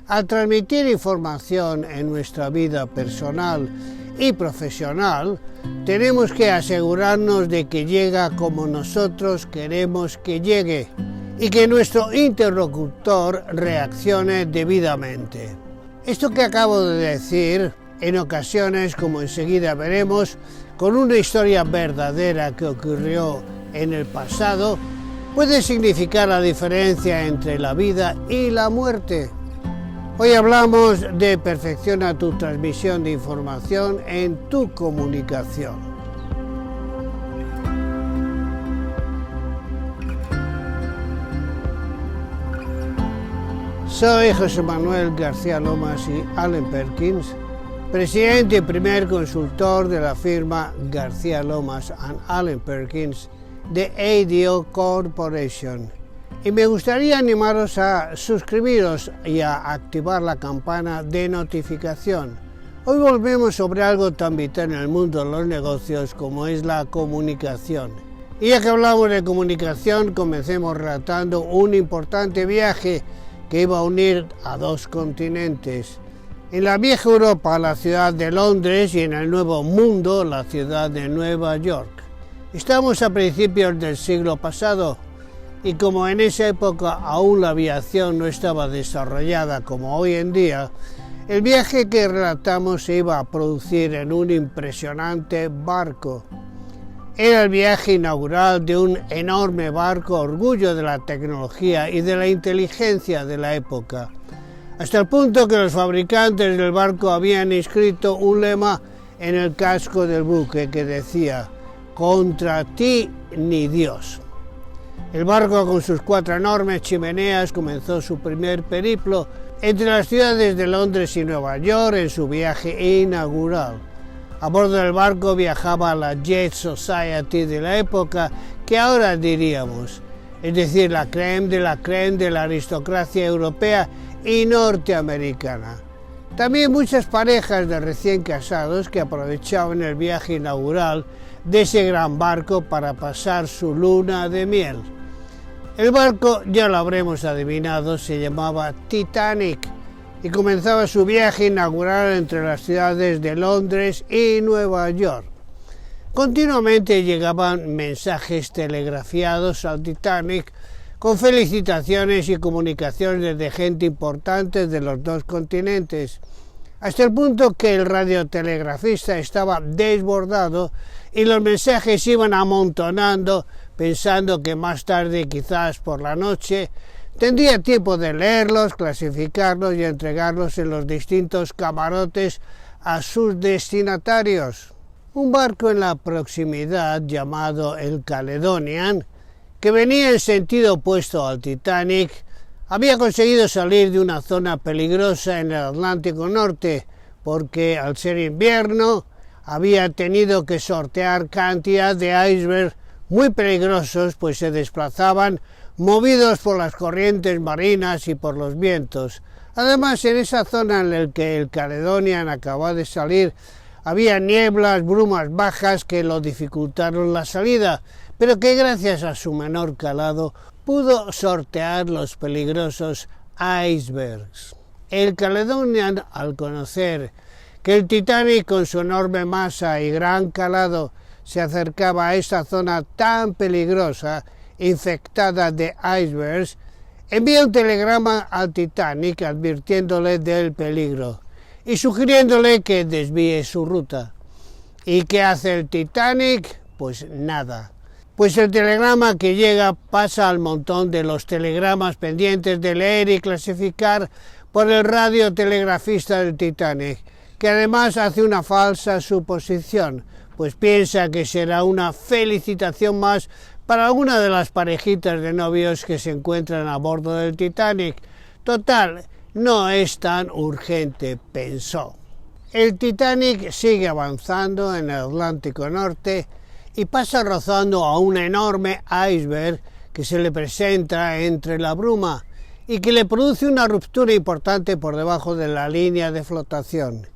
Al transmitir información en nuestra vida personal y profesional, tenemos que asegurarnos de que llega como nosotros queremos que llegue y que nuestro interlocutor reaccione debidamente. Esto que acabo de decir, en ocasiones, como enseguida veremos, con una historia verdadera que ocurrió en el pasado, puede significar la diferencia entre la vida y la muerte. Hoy hablamos de perfecciona tu transmisión de información en tu comunicación. Soy José Manuel García Lomas y Allen Perkins, presidente y primer consultor de la firma García Lomas and Allen Perkins de ADO Corporation. Y me gustaría animaros a suscribiros y a activar la campana de notificación. Hoy volvemos sobre algo tan vital en el mundo de los negocios como es la comunicación. Y ya que hablamos de comunicación, comencemos relatando un importante viaje que iba a unir a dos continentes. En la vieja Europa, la ciudad de Londres, y en el Nuevo Mundo, la ciudad de Nueva York. Estamos a principios del siglo pasado. Y como en esa época aún la aviación no estaba desarrollada como hoy en día, el viaje que relatamos se iba a producir en un impresionante barco. Era el viaje inaugural de un enorme barco, orgullo de la tecnología y de la inteligencia de la época, hasta el punto que los fabricantes del barco habían inscrito un lema en el casco del buque que decía: "Contra ti ni Dios". El barco, con sus 4 enormes chimeneas, comenzó su primer periplo entre las ciudades de Londres y Nueva York en su viaje inaugural. A bordo del barco viajaba la Jet Society de la época, que ahora diríamos, es decir, la crème de la aristocracia europea y norteamericana. También muchas parejas de recién casados que aprovechaban el viaje inaugural de ese gran barco para pasar su luna de miel. El barco, ya lo habremos adivinado, se llamaba Titanic y comenzaba su viaje inaugural entre las ciudades de Londres y Nueva York. Continuamente llegaban mensajes telegrafiados al Titanic con felicitaciones y comunicaciones de gente importante de los dos continentes, hasta el punto que el radiotelegrafista estaba desbordado y los mensajes iban amontonando, pensando que más tarde, quizás por la noche, tendría tiempo de leerlos, clasificarlos y entregarlos en los distintos camarotes a sus destinatarios. Un barco en la proximidad llamado el Caledonian, que venía en sentido opuesto al Titanic, había conseguido salir de una zona peligrosa en el Atlántico Norte, porque al ser invierno había tenido que sortear cantidad de icebergs muy peligrosos, pues se desplazaban movidos por las corrientes marinas y por los vientos. Además, en esa zona en la que el Caledonian acababa de salir, había nieblas, brumas bajas que lo dificultaron la salida, pero que gracias a su menor calado pudo sortear los peligrosos icebergs. El Caledonian, al conocer que el Titanic, con su enorme masa y gran calado, se acercaba a esa zona tan peligrosa, infectada de icebergs, envía un telegrama al Titanic advirtiéndole del peligro y sugiriéndole que desvíe su ruta. ¿Y qué hace el Titanic? Pues nada. Pues el telegrama que llega pasa al montón de los telegramas pendientes de leer y clasificar por el radiotelegrafista del Titanic, que además hace una falsa suposición, pues piensa que será una felicitación más para alguna de las parejitas de novios que se encuentran a bordo del Titanic. Total, no es tan urgente, pensó. El Titanic sigue avanzando en el Atlántico Norte y pasa rozando a un enorme iceberg que se le presenta entre la bruma y que le produce una ruptura importante por debajo de la línea de flotación.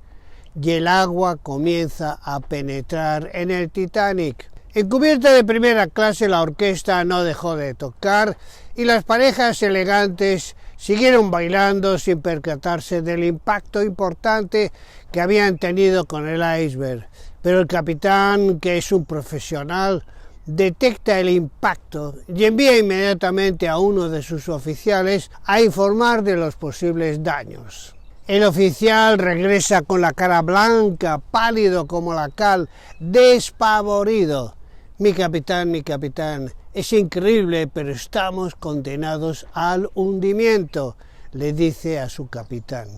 Y el agua comienza a penetrar en el Titanic. En cubierta de primera clase la orquesta no dejó de tocar y las parejas elegantes siguieron bailando sin percatarse del impacto importante que habían tenido con el iceberg. Pero el capitán, que es un profesional, detecta el impacto y envía inmediatamente a uno de sus oficiales a informar de los posibles daños. El oficial regresa con la cara blanca, pálido como la cal, despavorido. Mi capitán, es increíble, pero estamos condenados al hundimiento, le dice a su capitán.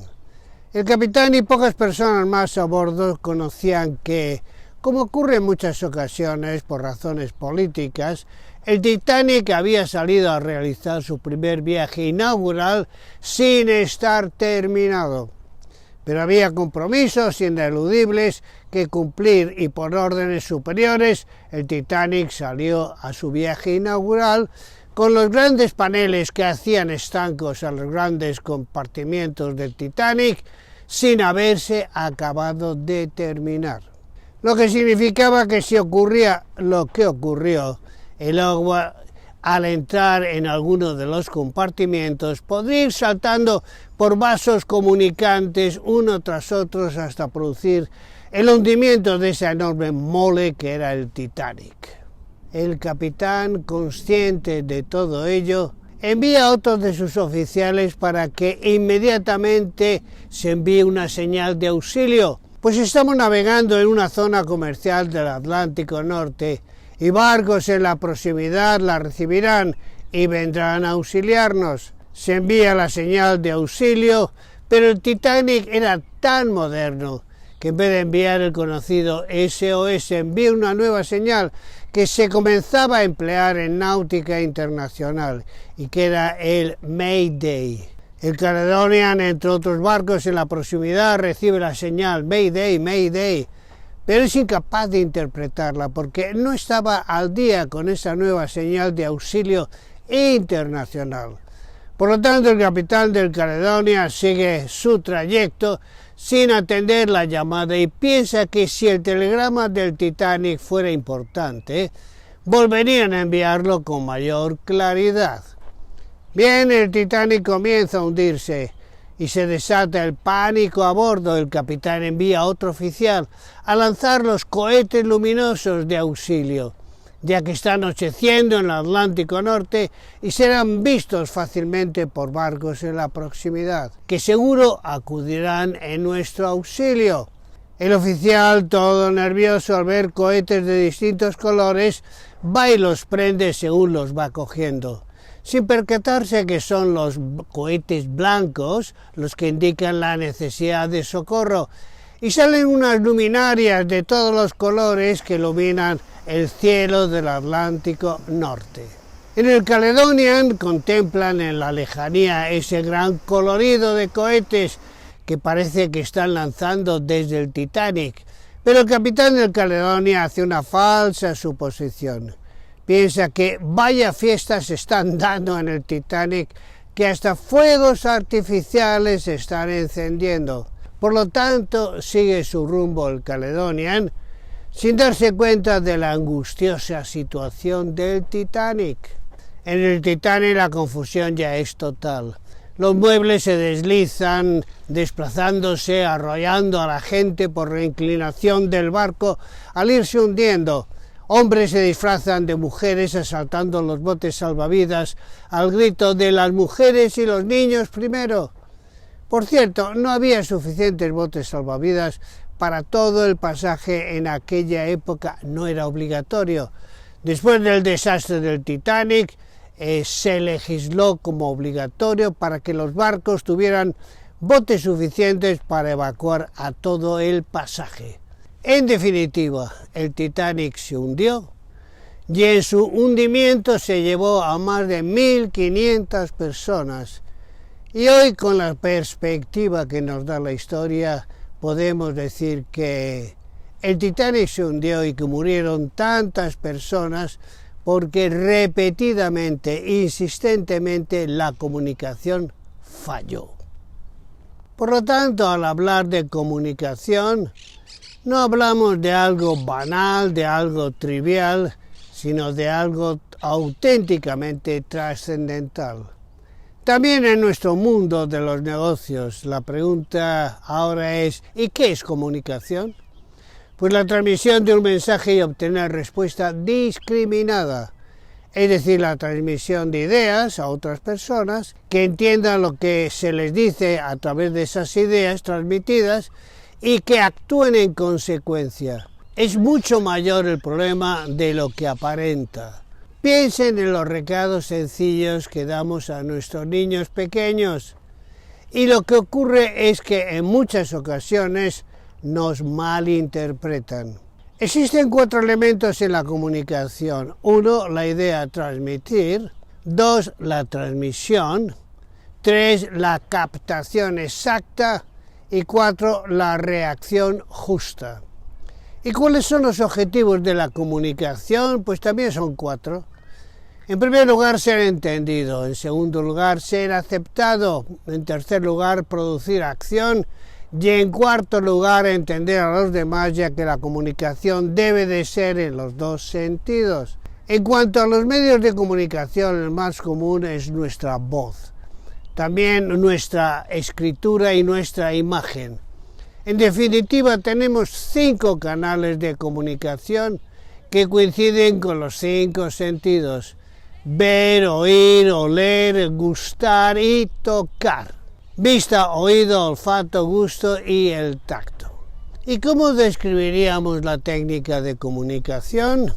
El capitán y pocas personas más a bordo conocían que, como ocurre en muchas ocasiones por razones políticas, el Titanic había salido a realizar su primer viaje inaugural sin estar terminado. Pero había compromisos ineludibles que cumplir y por órdenes superiores el Titanic salió a su viaje inaugural con los grandes paneles que hacían estancos a los grandes compartimientos del Titanic sin haberse acabado de terminar. Lo que significaba que si ocurría lo que ocurrió, el agua al entrar en alguno de los compartimientos podría ir saltando por vasos comunicantes uno tras otro hasta producir el hundimiento de esa enorme mole que era el Titanic. El capitán, consciente de todo ello, envía a otros de sus oficiales para que inmediatamente se envíe una señal de auxilio, pues estamos navegando en una zona comercial del Atlántico Norte y barcos en la proximidad la recibirán y vendrán a auxiliarnos. Se envía la señal de auxilio, pero el Titanic era tan moderno que en vez de enviar el conocido SOS envía una nueva señal que se comenzaba a emplear en náutica internacional y que era el Mayday. El Caledonian, entre otros barcos en la proximidad, recibe la señal Mayday, Mayday, pero es incapaz de interpretarla porque no estaba al día con esa nueva señal de auxilio internacional. Por lo tanto, el capitán del Caledonia sigue su trayecto sin atender la llamada y piensa que si el telegrama del Titanic fuera importante, volverían a enviarlo con mayor claridad. Bien, el Titanic comienza a hundirse y se desata el pánico a bordo. El capitán envía a otro oficial a lanzar los cohetes luminosos de auxilio, ya que está anocheciendo en el Atlántico Norte y serán vistos fácilmente por barcos en la proximidad, que seguro acudirán en nuestro auxilio. El oficial, todo nervioso al ver cohetes de distintos colores, va y los prende según los va cogiendo, sin percatarse que son los cohetes blancos los que indican la necesidad de socorro, y salen unas luminarias de todos los colores que iluminan el cielo del Atlántico Norte. En el Caledonian contemplan en la lejanía ese gran colorido de cohetes que parece que están lanzando desde el Titanic, pero el capitán del Caledonia hace una falsa suposición. Piensa que vaya fiestas se están dando en el Titanic, que hasta fuegos artificiales se están encendiendo. Por lo tanto, sigue su rumbo el Caledonian, sin darse cuenta de la angustiosa situación del Titanic. En el Titanic la confusión ya es total. Los muebles se deslizan, desplazándose, arrollando a la gente por la inclinación del barco al irse hundiendo. Hombres se disfrazan de mujeres asaltando los botes salvavidas al grito de las mujeres y los niños primero. Por cierto, no había suficientes botes salvavidas para todo el pasaje en aquella época, no era obligatorio. Después del desastre del Titanic, se legisló como obligatorio para que los barcos tuvieran botes suficientes para evacuar a todo el pasaje. En definitiva, el Titanic se hundió y en su hundimiento se llevó a más de 1.500 personas. Y hoy, con la perspectiva que nos da la historia, podemos decir que el Titanic se hundió y que murieron tantas personas porque repetidamente, insistentemente, la comunicación falló. Por lo tanto, al hablar de comunicación, no hablamos de algo banal, de algo trivial, sino de algo auténticamente trascendental. También en nuestro mundo de los negocios, la pregunta ahora es, ¿y qué es comunicación? Pues la transmisión de un mensaje y obtener respuesta discriminada, es decir, la transmisión de ideas a otras personas que entiendan lo que se les dice a través de esas ideas transmitidas y que actúen en consecuencia. Es mucho mayor el problema de lo que aparenta. Piensen en los recados sencillos que damos a nuestros niños pequeños y lo que ocurre es que en muchas ocasiones nos malinterpretan. Existen 4 elementos en la comunicación. 1, la idea a transmitir. 2, la transmisión. 3, la captación exacta. Y 4, la reacción justa. ¿Y cuáles son los objetivos de la comunicación? Pues también son 4. En primer lugar, ser entendido. En segundo lugar, ser aceptado. En tercer lugar, producir acción. Y en cuarto lugar, entender a los demás, ya que la comunicación debe de ser en los 2 sentidos. En cuanto a los medios de comunicación, el más común es nuestra voz. También nuestra escritura y nuestra imagen. En definitiva, tenemos 5 canales de comunicación que coinciden con los 5 sentidos. Ver, oír, oler, gustar y tocar. Vista, oído, olfato, gusto y el tacto. ¿Y cómo describiríamos la técnica de comunicación?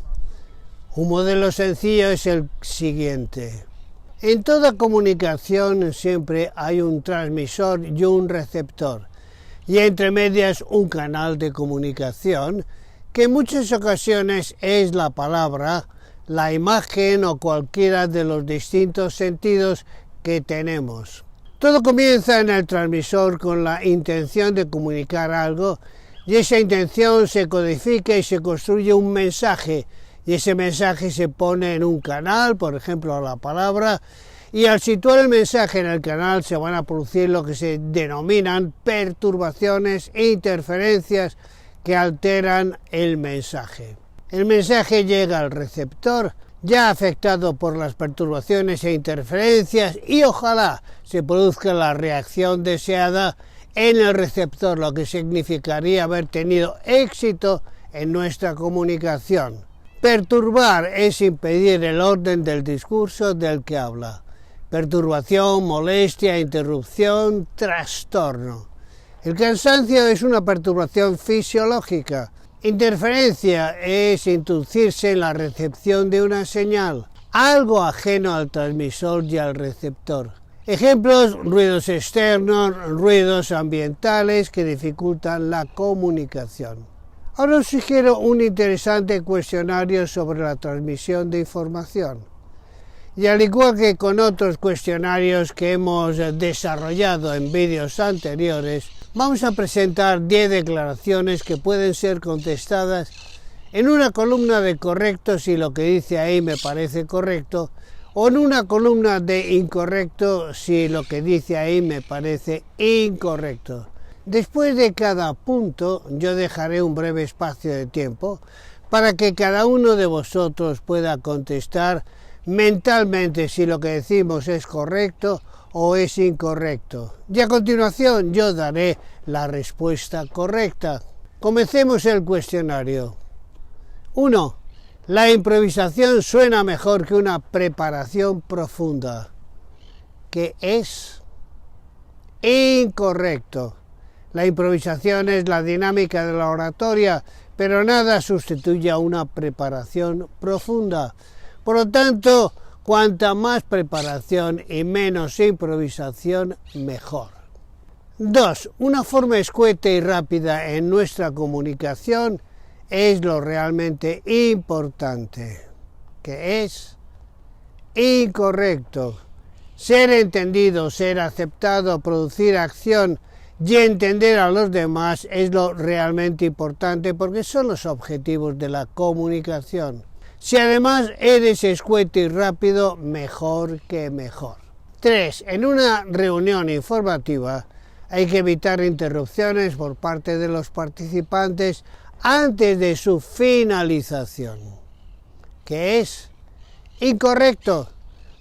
Un modelo sencillo es el siguiente. En toda comunicación siempre hay un transmisor y un receptor, y entre medias un canal de comunicación que en muchas ocasiones es la palabra, la imagen o cualquiera de los distintos sentidos que tenemos. Todo comienza en el transmisor con la intención de comunicar algo y esa intención se codifica y se construye un mensaje y ese mensaje se pone en un canal, por ejemplo la palabra, y al situar el mensaje en el canal se van a producir lo que se denominan perturbaciones e interferencias que alteran el mensaje. El mensaje llega al receptor, ya afectado por las perturbaciones e interferencias, y ojalá se produzca la reacción deseada en el receptor, lo que significaría haber tenido éxito en nuestra comunicación. Perturbar es impedir el orden del discurso del que habla. Perturbación, molestia, interrupción, trastorno. El cansancio es una perturbación fisiológica. Interferencia es introducirse en la recepción de una señal, algo ajeno al transmisor y al receptor. Ejemplos: ruidos externos, ruidos ambientales que dificultan la comunicación. Ahora os sugiero un interesante cuestionario sobre la transmisión de información. Y al igual que con otros cuestionarios que hemos desarrollado en vídeos anteriores, vamos a presentar 10 declaraciones que pueden ser contestadas en una columna de correcto si lo que dice ahí me parece correcto, o en una columna de incorrecto si lo que dice ahí me parece incorrecto. Después de cada punto yo dejaré un breve espacio de tiempo para que cada uno de vosotros pueda contestar mentalmente si lo que decimos es correcto o es incorrecto. Y a continuación yo daré la respuesta correcta. Comencemos el cuestionario. 1. La improvisación suena mejor que una preparación profunda. ¿Qué es? Incorrecto. La improvisación es la dinámica de la oratoria, pero nada sustituye a una preparación profunda. Por lo tanto, cuanta más preparación y menos improvisación, mejor. 2. Una forma escueta y rápida en nuestra comunicación es lo realmente importante. ¿Qué es? Incorrecto. Ser entendido, ser aceptado, producir acción y entender a los demás es lo realmente importante porque son los objetivos de la comunicación. Si además eres escueto y rápido, mejor que mejor. 3. En una reunión informativa hay que evitar interrupciones por parte de los participantes antes de su finalización. ¿Qué es? Incorrecto.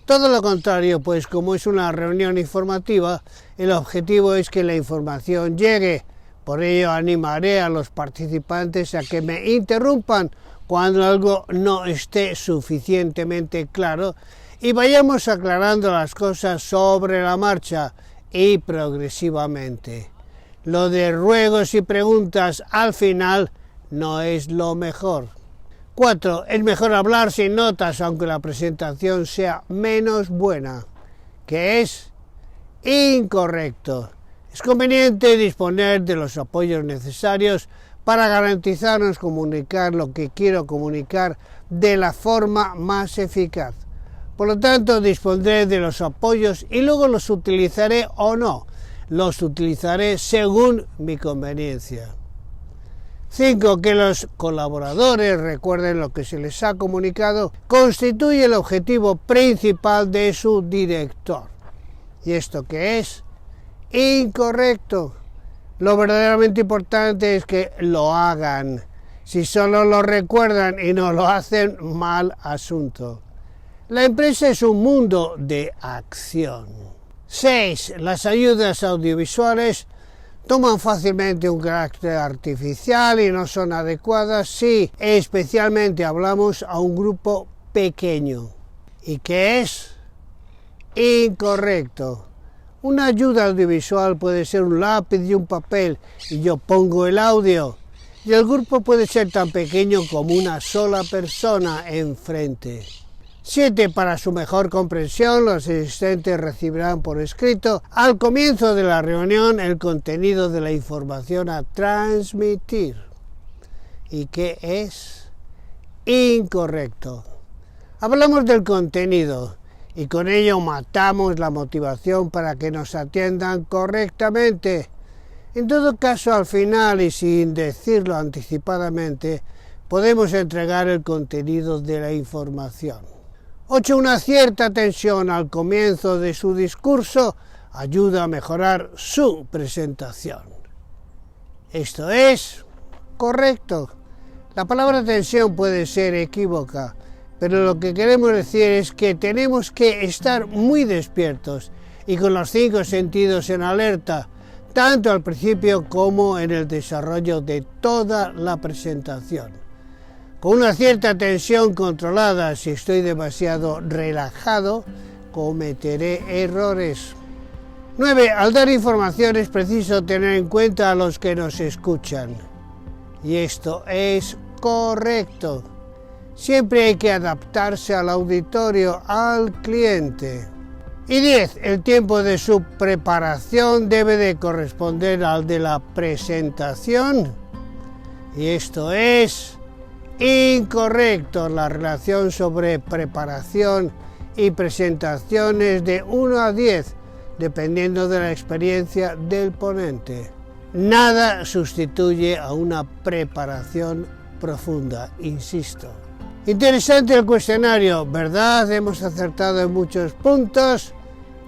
Todo lo contrario, pues como es una reunión informativa, el objetivo es que la información llegue. Por ello animaré a los participantes a que me interrumpan cuando algo no esté suficientemente claro y vayamos aclarando las cosas sobre la marcha y progresivamente. Lo de ruegos y preguntas al final no es lo mejor. 4. Es mejor hablar sin notas aunque la presentación sea menos buena, que es incorrecto. Es conveniente disponer de los apoyos necesarios para garantizarnos comunicar lo que quiero comunicar de la forma más eficaz. Por lo tanto, dispondré de los apoyos y luego los utilizaré o no. Los utilizaré según mi conveniencia. 5. Que los colaboradores recuerden lo que se les ha comunicado constituye el objetivo principal de su director. ¿Y esto qué es? Incorrecto. Lo verdaderamente importante es que lo hagan. Si solo lo recuerdan y no lo hacen, mal asunto. La empresa es un mundo de acción. 6. Las ayudas audiovisuales toman fácilmente un carácter artificial y no son adecuadas si especialmente hablamos a un grupo pequeño. ¿Y qué es? Incorrecto. Una ayuda audiovisual puede ser un lápiz y un papel y yo pongo el audio. Y el grupo puede ser tan pequeño como una sola persona enfrente. 7. Para su mejor comprensión, los asistentes recibirán por escrito al comienzo de la reunión el contenido de la información a transmitir. ¿Y qué es? Incorrecto. Hablamos del contenido y con ello matamos la motivación para que nos atiendan correctamente. En todo caso, al final y sin decirlo anticipadamente, podemos entregar el contenido de la información. 8. Una cierta tensión al comienzo de su discurso ayuda a mejorar su presentación. Esto es correcto. La palabra tensión puede ser equívoca, pero lo que queremos decir es que tenemos que estar muy despiertos y con los 5 sentidos en alerta, tanto al principio como en el desarrollo de toda la presentación. Con una cierta tensión controlada, si estoy demasiado relajado, cometeré errores. 9. Al dar información es preciso tener en cuenta a los que nos escuchan. Y esto es correcto. Siempre hay que adaptarse al auditorio, al cliente. Y 10. El tiempo de su preparación debe de corresponder al de la presentación. Y esto es incorrecto. La relación sobre preparación y presentación es de 1 a 10, dependiendo de la experiencia del ponente. Nada sustituye a una preparación profunda, insisto. Interesante el cuestionario, ¿verdad? Hemos acertado en muchos puntos,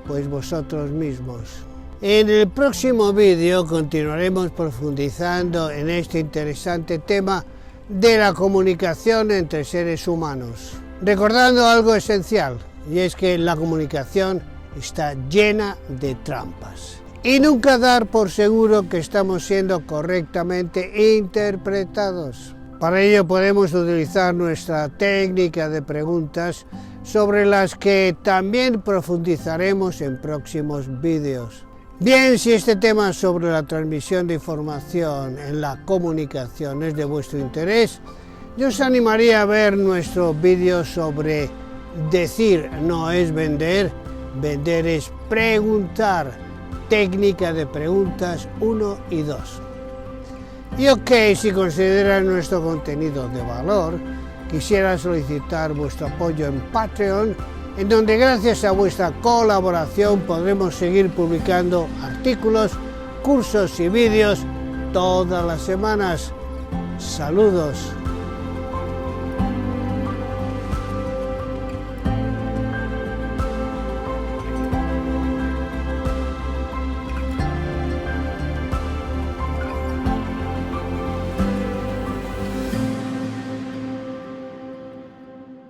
pues vosotros mismos. En el próximo vídeo continuaremos profundizando en este interesante tema de la comunicación entre seres humanos, recordando algo esencial, y es que la comunicación está llena de trampas. Y nunca dar por seguro que estamos siendo correctamente interpretados. Para ello podemos utilizar nuestra técnica de preguntas, sobre las que también profundizaremos en próximos vídeos. Bien, si este tema sobre la transmisión de información en la comunicación es de vuestro interés, yo os animaría a ver nuestro vídeo sobre decir no es vender, vender es preguntar, técnica de preguntas 1 y 2. Y ok, si consideran nuestro contenido de valor, quisiera solicitar vuestro apoyo en Patreon, en donde gracias a vuestra colaboración podremos seguir publicando artículos, cursos y vídeos todas las semanas. Saludos.